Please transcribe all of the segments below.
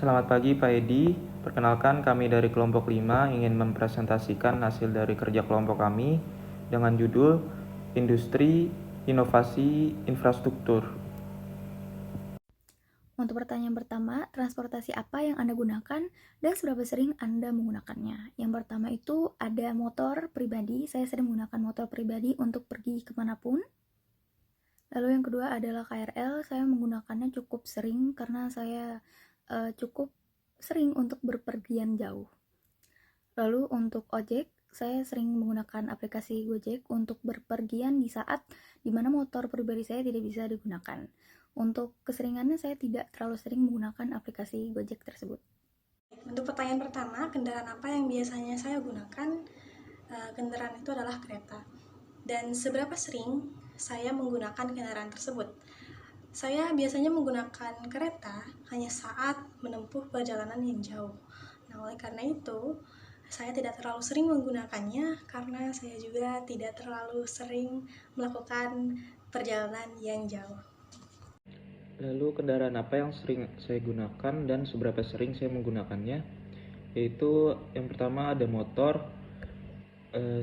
Selamat pagi Pak Edi, perkenalkan kami dari kelompok 5 ingin mempresentasikan hasil dari kerja kelompok kami dengan judul Industri Inovasi Infrastruktur. Untuk pertanyaan pertama, transportasi apa yang Anda gunakan dan seberapa sering Anda menggunakannya? Yang pertama itu ada motor pribadi, saya sering menggunakan motor pribadi untuk pergi kemanapun. Lalu yang kedua adalah KRL, saya menggunakannya cukup sering karena saya cukup sering untuk berpergian jauh. Lalu untuk ojek, saya sering menggunakan aplikasi Gojek untuk berpergian di saat dimana motor pribadi saya tidak bisa digunakan. Untuk keseringannya saya tidak terlalu sering menggunakan aplikasi Gojek tersebut. Untuk pertanyaan pertama, kendaraan apa yang biasanya saya gunakan? Kendaraan itu adalah kereta. Dan seberapa sering saya menggunakan kendaraan tersebut? Saya biasanya menggunakan kereta hanya saat menempuh perjalanan yang jauh. Nah, oleh karena itu, saya tidak terlalu sering menggunakannya karena saya juga tidak terlalu sering melakukan perjalanan yang jauh. Lalu kendaraan apa yang sering saya gunakan dan seberapa sering saya menggunakannya? Yaitu yang pertama ada motor.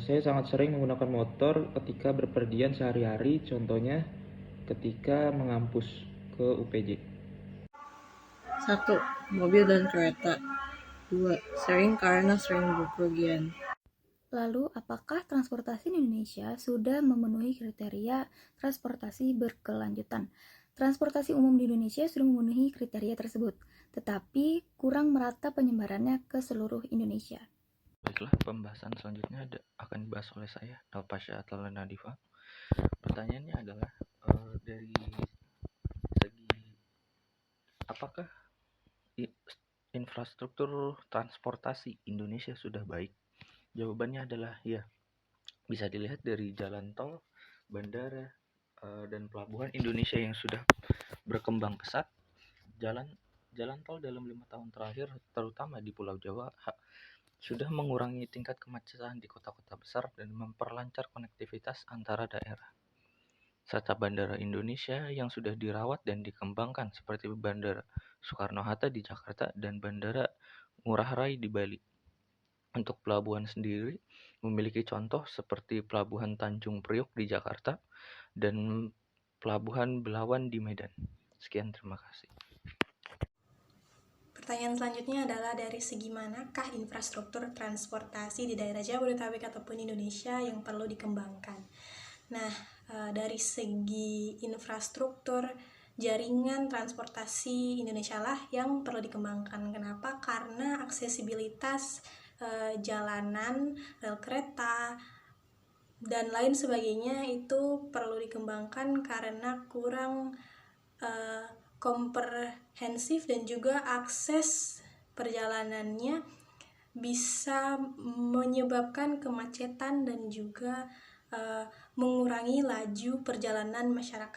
Saya sangat sering menggunakan motor ketika berpergian sehari-hari, contohnya ketika mengampus ke UPJ. 1. Mobil dan kereta. 2. Sering karena sering bepergian. Lalu, apakah transportasi di Indonesia sudah memenuhi kriteria transportasi berkelanjutan? Transportasi umum di Indonesia sudah memenuhi kriteria tersebut, tetapi kurang merata penyebarannya ke seluruh Indonesia. Baiklah, pembahasan selanjutnya akan dibahas oleh saya, Nalpasya Atlana Nadifa. Pertanyaannya adalah dari segi apakah infrastruktur transportasi Indonesia sudah baik? Jawabannya adalah ya. Bisa dilihat dari jalan tol, bandara, dan pelabuhan Indonesia yang sudah berkembang pesat. Jalan tol dalam 5 tahun terakhir, terutama di Pulau Jawa, sudah mengurangi tingkat kemacetan di kota-kota besar dan memperlancar konektivitas antara daerah. Serta bandara Indonesia yang sudah dirawat dan dikembangkan seperti Bandara Soekarno-Hatta di Jakarta dan Bandara Ngurah Rai di Bali. Untuk pelabuhan sendiri memiliki contoh seperti Pelabuhan Tanjung Priok di Jakarta dan Pelabuhan Belawan di Medan. Sekian, terima kasih. Pertanyaan selanjutnya adalah dari segi manakah infrastruktur transportasi di daerah Jabodetabek ataupun Indonesia yang perlu dikembangkan? Nah, dari segi infrastruktur jaringan transportasi Indonesia lah yang perlu dikembangkan. Kenapa? Karena aksesibilitas jalanan, rel kereta, dan lain sebagainya itu perlu dikembangkan karena kurang komprehensif dan juga akses perjalanannya bisa menyebabkan kemacetan dan juga mengurangi laju perjalanan masyarakat.